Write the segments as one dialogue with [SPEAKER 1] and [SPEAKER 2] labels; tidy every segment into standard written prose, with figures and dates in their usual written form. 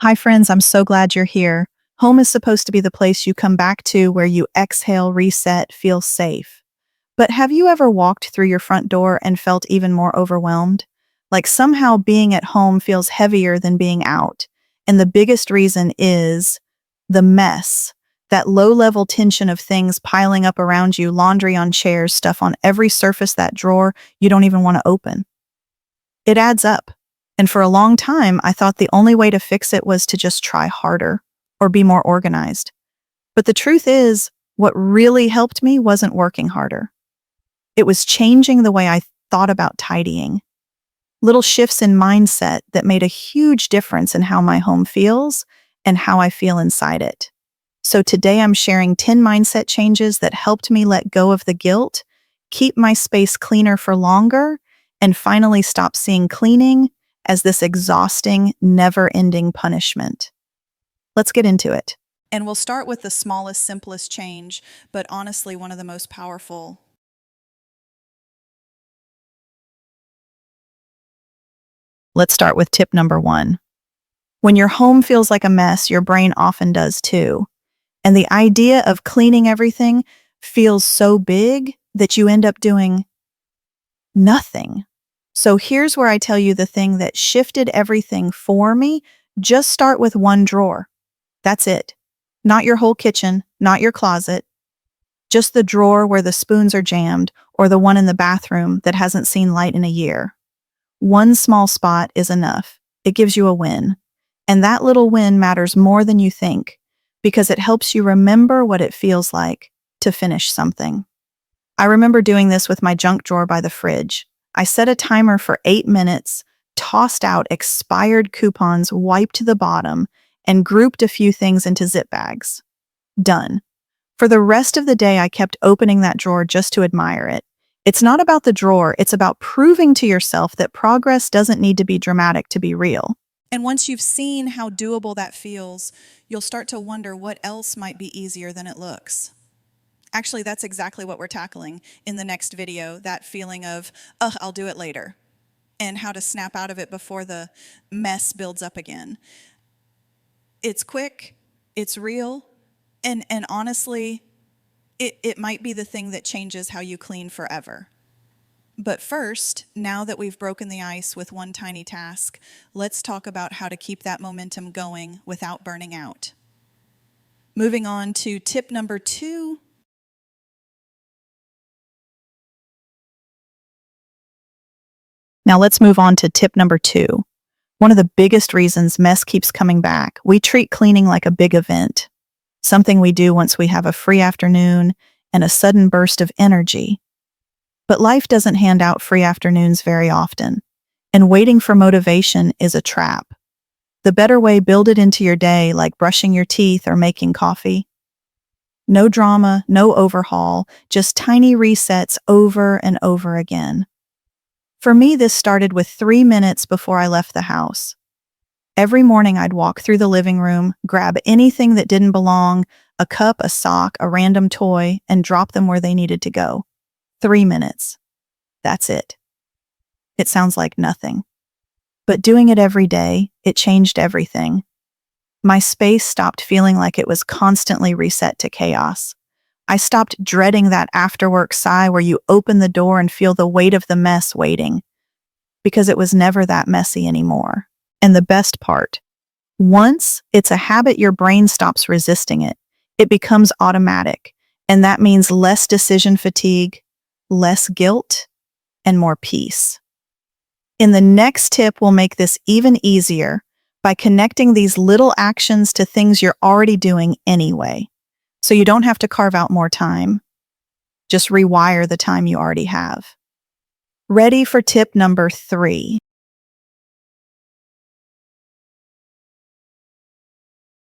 [SPEAKER 1] Hi, friends. I'm so glad you're here. Home is supposed to be the place you come back to where you exhale, reset, feel safe. But have you ever walked through your front door and felt even more overwhelmed? Like somehow being at home feels heavier than being out. And the biggest reason is the mess. That low level tension of things piling up around you, laundry on chairs, stuff on every surface, that drawer you don't even want to open. It adds up. And for a long time, I thought the only way to fix it was to just try harder or be more organized. But the truth is, what really helped me wasn't working harder. It was changing the way I thought about tidying. Little shifts in mindset that made a huge difference in how my home feels and how I feel inside it. So today I'm sharing 10 mindset changes that helped me let go of the guilt, keep my space cleaner for longer, and finally stop seeing cleaning as this exhausting, never-ending punishment. Let's get into it. And we'll start with the smallest, simplest change, but honestly, one of the most powerful. Let's start with tip number 1. When your home feels like a mess, your brain often does too. And the idea of cleaning everything feels so big that you end up doing nothing. So here's where I tell you the thing that shifted everything for me. Just start with one drawer. That's it. Not your whole kitchen, not your closet, just the drawer where the spoons are jammed or the one in the bathroom that hasn't seen light in a year. One small spot is enough. It gives you a win. And that little win matters more than you think because it helps you remember what it feels like to finish something. I remember doing this with my junk drawer by the fridge. I set a timer for 8 minutes, tossed out expired coupons, wiped the bottom, and grouped a few things into zip bags. Done. For the rest of the day, I kept opening that drawer just to admire it. It's not about the drawer, it's about proving to yourself that progress doesn't need to be dramatic to be real. And once you've seen how doable that feels, you'll start to wonder what else might be easier than it looks. Actually, that's exactly what we're tackling in the next video, that feeling of, I'll do it later, and how to snap out of it before the mess builds up again. It's quick, it's real, and honestly, it might be the thing that changes how you clean forever. But first, now that we've broken the ice with one tiny task, let's talk about how to keep that momentum going without burning out. Moving on to tip number 2. Now let's move on to tip number 2. One of the biggest reasons mess keeps coming back, we treat cleaning like a big event, something we do once we have a free afternoon and a sudden burst of energy. But life doesn't hand out free afternoons very often, and waiting for motivation is a trap. The better way, build it into your day, like brushing your teeth or making coffee. No drama, no overhaul, just tiny resets over and over again. For me, this started with 3 minutes before I left the house. Every morning I'd walk through the living room, grab anything that didn't belong, a cup, a sock, a random toy, and drop them where they needed to go. 3 minutes. That's it. It sounds like nothing. But doing it every day, it changed everything. My space stopped feeling like it was constantly reset to chaos. I stopped dreading that after-work sigh where you open the door and feel the weight of the mess waiting, because it was never that messy anymore. And the best part, once it's a habit, your brain stops resisting it. It becomes automatic, and that means less decision fatigue, less guilt, and more peace. In the next tip, we'll make this even easier by connecting these little actions to things you're already doing anyway. So you don't have to carve out more time. Just rewire the time you already have. Ready for tip number 3.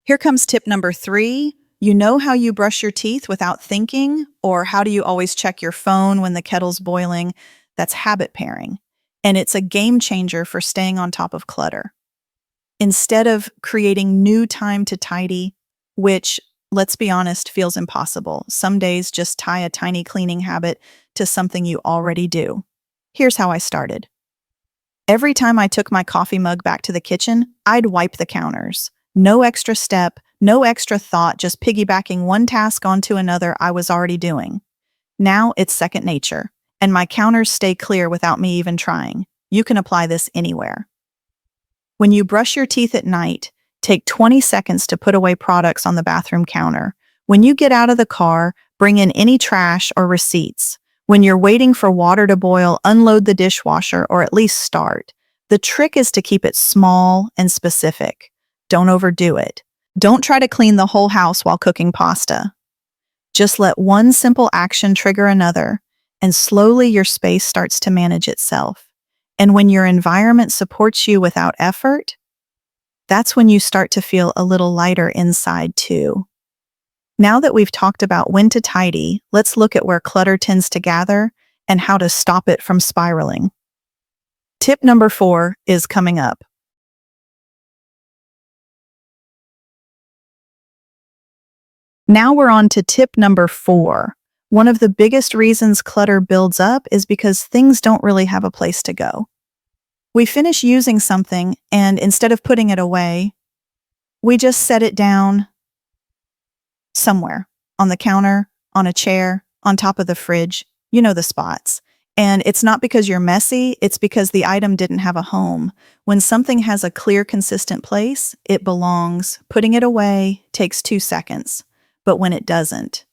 [SPEAKER 1] Here comes tip number 3. You know how you brush your teeth without thinking? Or how do you always check your phone when the kettle's boiling? That's habit pairing. And it's a game changer for staying on top of clutter. Instead of creating new time to tidy, which, let's be honest, feels impossible. Some days just tie a tiny cleaning habit to something you already do. Here's how I started. Every time I took my coffee mug back to the kitchen, I'd wipe the counters. No extra step, no extra thought, just piggybacking one task onto another I was already doing. Now it's second nature, and my counters stay clear without me even trying. You can apply this anywhere. When you brush your teeth at night, take 20 seconds to put away products on the bathroom counter. When you get out of the car, bring in any trash or receipts. When you're waiting for water to boil, unload the dishwasher or at least start. The trick is to keep it small and specific. Don't overdo it. Don't try to clean the whole house while cooking pasta. Just let one simple action trigger another, and slowly your space starts to manage itself. And when your environment supports you without effort, that's when you start to feel a little lighter inside too. Now that we've talked about when to tidy, let's look at where clutter tends to gather and how to stop it from spiraling. Tip number 4 is coming up. Now we're on to tip number 4. One of the biggest reasons clutter builds up is because things don't really have a place to go. We finish using something, and instead of putting it away, we just set it down somewhere on the counter, on a chair, on top of the fridge. You know the spots. And it's not because you're messy, it's because the item didn't have a home. When something has a clear, consistent place, it belongs. Putting it away takes 2 seconds. But when it doesn't,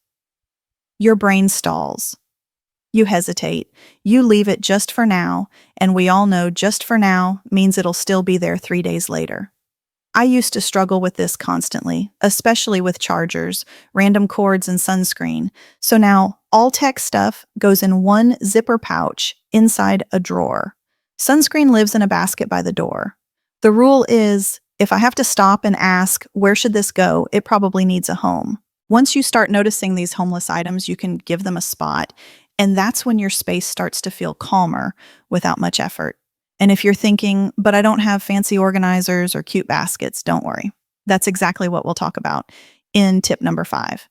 [SPEAKER 1] your brain stalls. You hesitate. You leave it just for now, and we all know just for now means it'll still be there 3 days later. I used to struggle with this constantly, especially with chargers, random cords, and sunscreen. So now all tech stuff goes in one zipper pouch inside a drawer. Sunscreen lives in a basket by the door. The rule is, if I have to stop and ask, where should this go, it probably needs a home. Once you start noticing these homeless items, you can give them a spot, and that's when your space starts to feel calmer without much effort. And if you're thinking, but I don't have fancy organizers or cute baskets, don't worry. That's exactly what we'll talk about in tip number 5.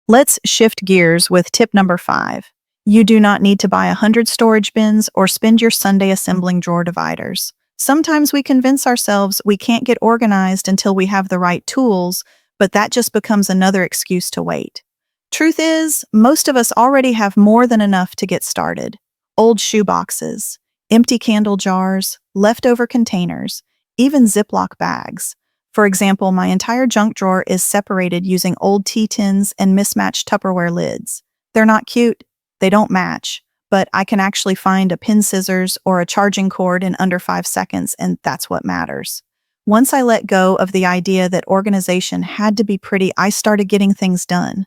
[SPEAKER 1] Let's shift gears with tip number 5. You do not need to buy 100 storage bins or spend your Sunday assembling drawer dividers. Sometimes we convince ourselves we can't get organized until we have the right tools, but that just becomes another excuse to wait. Truth is, most of us already have more than enough to get started. Old shoe boxes, empty candle jars, leftover containers, even Ziploc bags. For example, my entire junk drawer is separated using old tea tins and mismatched Tupperware lids. They're not cute, they don't match, but I can actually find a pin scissors or a charging cord in under 5 seconds, and that's what matters. Once I let go of the idea that organization had to be pretty, I started getting things done.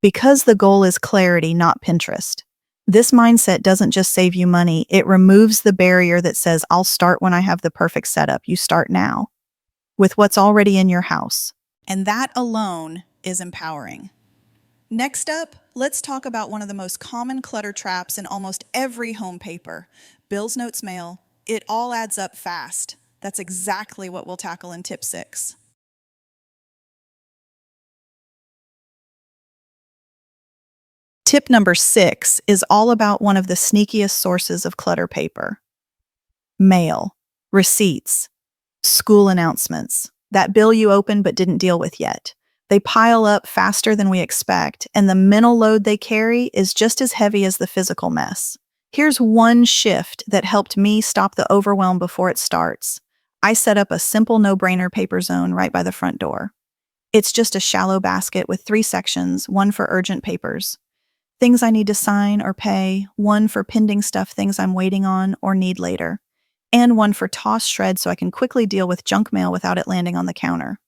[SPEAKER 1] Because the goal is clarity, not Pinterest. This mindset doesn't just save you money, it removes the barrier that says, I'll start when I have the perfect setup. You start now, with what's already in your house. And that alone is empowering. Next up, let's talk about one of the most common clutter traps in almost every home paper, bills, notes, mail. It all adds up fast. That's exactly what we'll tackle in tip 6. Tip number 6 is all about one of the sneakiest sources of clutter paper: mail, receipts, school announcements, that bill you opened but didn't deal with yet. They pile up faster than we expect, and the mental load they carry is just as heavy as the physical mess. Here's one shift that helped me stop the overwhelm before it starts. I set up a simple no-brainer paper zone right by the front door. It's just a shallow basket with 3 sections, one for urgent papers, things I need to sign or pay, one for pending stuff, things I'm waiting on or need later, and one for toss shred so I can quickly deal with junk mail without it landing on the counter.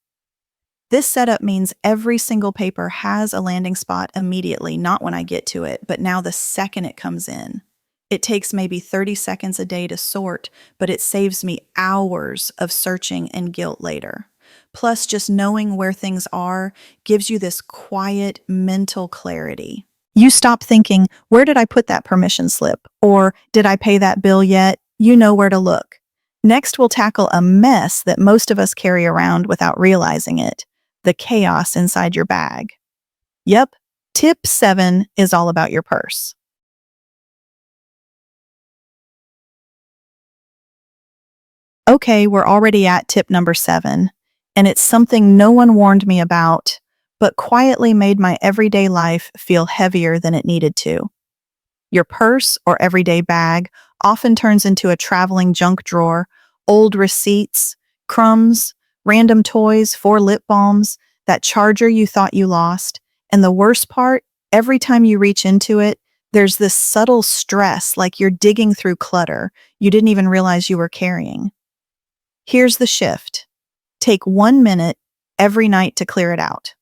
[SPEAKER 1] This setup means every single paper has a landing spot immediately, not when I get to it, but now the second it comes in. It takes maybe 30 seconds a day to sort, but it saves me hours of searching and guilt later. Plus, just knowing where things are gives you this quiet mental clarity. You stop thinking, where did I put that permission slip? Or did I pay that bill yet? You know where to look. Next, we'll tackle a mess that most of us carry around without realizing it: the chaos inside your bag. Yep, tip 7 is all about your purse. Okay, we're already at tip number 7, and it's something no one warned me about, but quietly made my everyday life feel heavier than it needed to. Your purse or everyday bag often turns into a traveling junk drawer, old receipts, crumbs, random toys, 4 lip balms, that charger you thought you lost. And the worst part, every time you reach into it, there's this subtle stress like you're digging through clutter you didn't even realize you were carrying. Here's the shift. Take 1 minute every night to clear it out.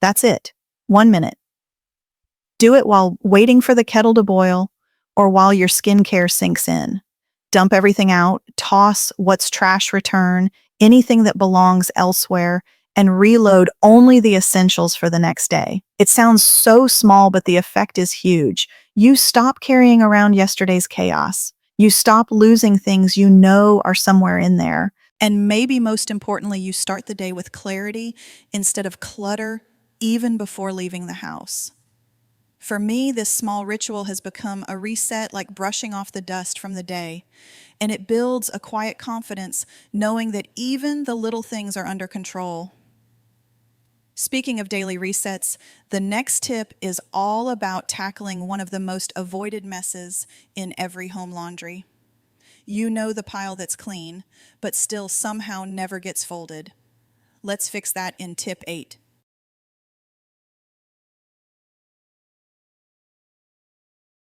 [SPEAKER 1] That's it. 1 minute. Do it while waiting for the kettle to boil or while your skincare sinks in. Dump everything out, toss what's trash return, anything that belongs elsewhere, and reload only the essentials for the next day. It sounds so small, but the effect is huge. You stop carrying around yesterday's chaos. You stop losing things you know are somewhere in there. And maybe most importantly, you start the day with clarity instead of clutter, even before leaving the house. For me, this small ritual has become a reset, like brushing off the dust from the day, and it builds a quiet confidence knowing that even the little things are under control. Speaking of daily resets, the next tip is all about tackling one of the most avoided messes in every home laundry. You know, the pile that's clean, but still somehow never gets folded. Let's fix that in tip 8.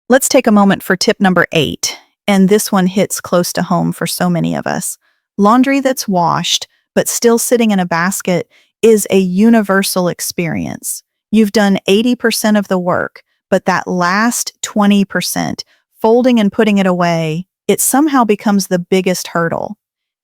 [SPEAKER 1] Let's take a moment for tip number 8, and this one hits close to home for so many of us. Laundry that's washed, but still sitting in a basket, is a universal experience. You've done 80% of the work, but that last 20%, folding and putting it away, it somehow becomes the biggest hurdle.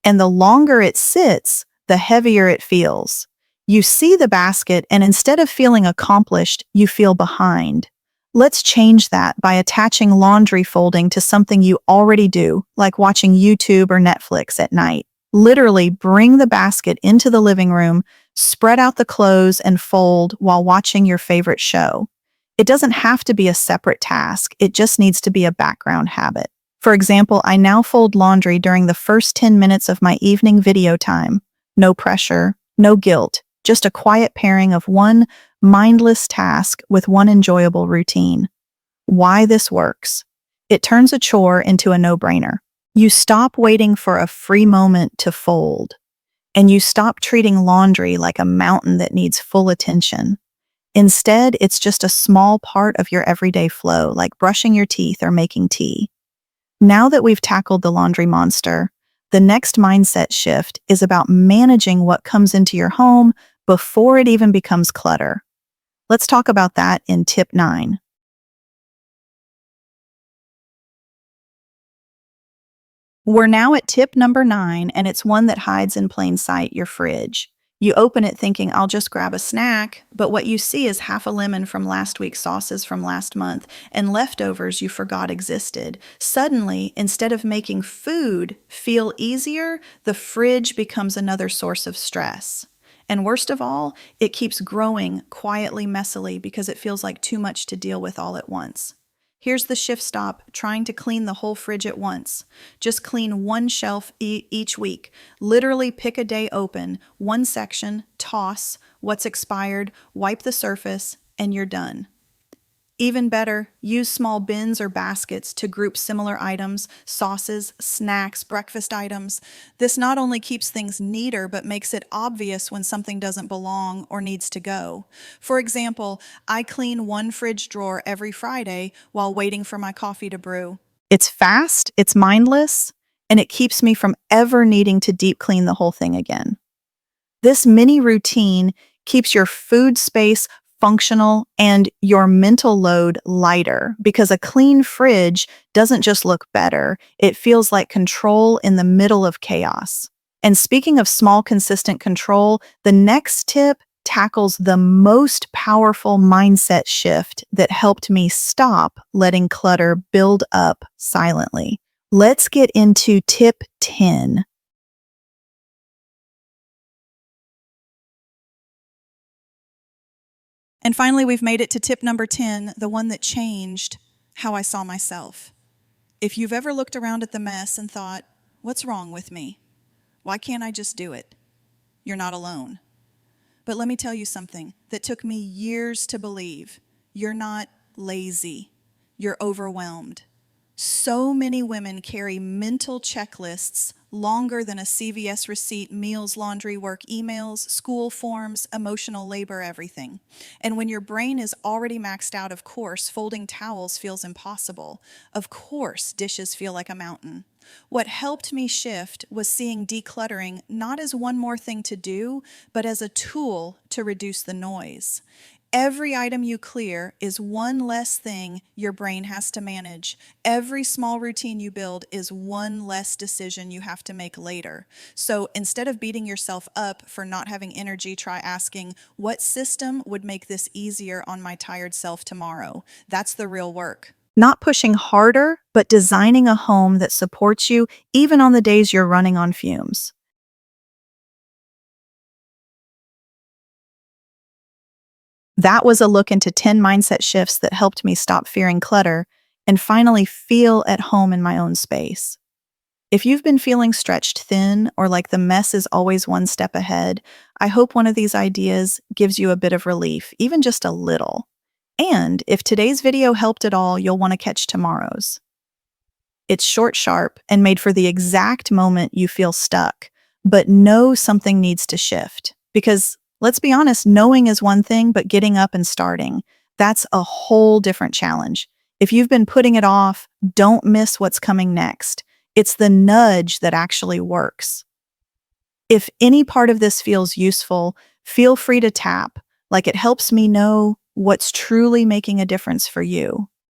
[SPEAKER 1] And the longer it sits, the heavier it feels. You see the basket, and instead of feeling accomplished, you feel behind. Let's change that by attaching laundry folding to something you already do, like watching YouTube or Netflix at night. Literally bring the basket into the living room, spread out the clothes, and fold while watching your favorite show. It doesn't have to be a separate task, it just needs to be a background habit. For example, I now fold laundry during the first 10 minutes of my evening video time. No pressure, no guilt, just a quiet pairing of one mindless task with one enjoyable routine. Why this works? It turns a chore into a no-brainer. You stop waiting for a free moment to fold, and you stop treating laundry like a mountain that needs full attention. Instead, it's just a small part of your everyday flow, like brushing your teeth or making tea. Now that we've tackled the laundry monster, the next mindset shift is about managing what comes into your home before it even becomes clutter. Let's talk about that in tip 9. We're now at tip number 9, and it's one that hides in plain sight: your fridge. You open it thinking, I'll just grab a snack, but what you see is half a lemon from last week's sauces from last month and leftovers you forgot existed. Suddenly, instead of making food feel easier, the fridge becomes another source of stress. And worst of all, it keeps growing quietly, messily, because it feels like too much to deal with all at once. Here's the shift: stop trying to clean the whole fridge at once. Just clean one shelf each week. Literally pick a day open, one section, toss what's expired, wipe the surface, and you're done. Even better, use small bins or baskets to group similar items: sauces, snacks, breakfast items. This not only keeps things neater, but makes it obvious when something doesn't belong or needs to go. For example, I clean one fridge drawer every Friday while waiting for my coffee to brew. It's fast, it's mindless, and it keeps me from ever needing to deep clean the whole thing again. This mini routine keeps your food space functional and your mental load lighter, because a clean fridge doesn't just look better, it feels like control in the middle of chaos. And speaking of small, consistent control, the next tip tackles the most powerful mindset shift that helped me stop letting clutter build up silently. Let's get into tip 10. And finally, we've made it to tip number 10, the one that changed how I saw myself. If you've ever looked around at the mess and thought, what's wrong with me? Why can't I just do it? You're not alone. But let me tell you something that took me years to believe. You're not lazy. You're overwhelmed. So many women carry mental checklists longer than a CVS receipt, meals, laundry, work, emails, school forms, emotional labor, everything. And when your brain is already maxed out, of course, folding towels feels impossible. Of course, dishes feel like a mountain. What helped me shift was seeing decluttering not as one more thing to do, but as a tool to reduce the noise. Every item you clear is one less thing your brain has to manage. Every small routine you build is one less decision you have to make later. So instead of beating yourself up for not having energy, try asking, what system would make this easier on my tired self tomorrow? That's the real work. Not pushing harder, but designing a home that supports you even on the days you're running on fumes. That was a look into 10 mindset shifts that helped me stop fearing clutter and finally feel at home in my own space. If you've been feeling stretched thin or like the mess is always one step ahead, I hope one of these ideas gives you a bit of relief, even just a little. And if today's video helped at all, you'll want to catch tomorrow's. It's short, sharp, and made for the exact moment you feel stuck, but know something needs to shift. Because let's be honest, knowing is one thing, but getting up and starting, that's a whole different challenge. If you've been putting it off, don't miss what's coming next. It's the nudge that actually works. If any part of this feels useful, feel free to tap, like it helps me know what's truly making a difference for you.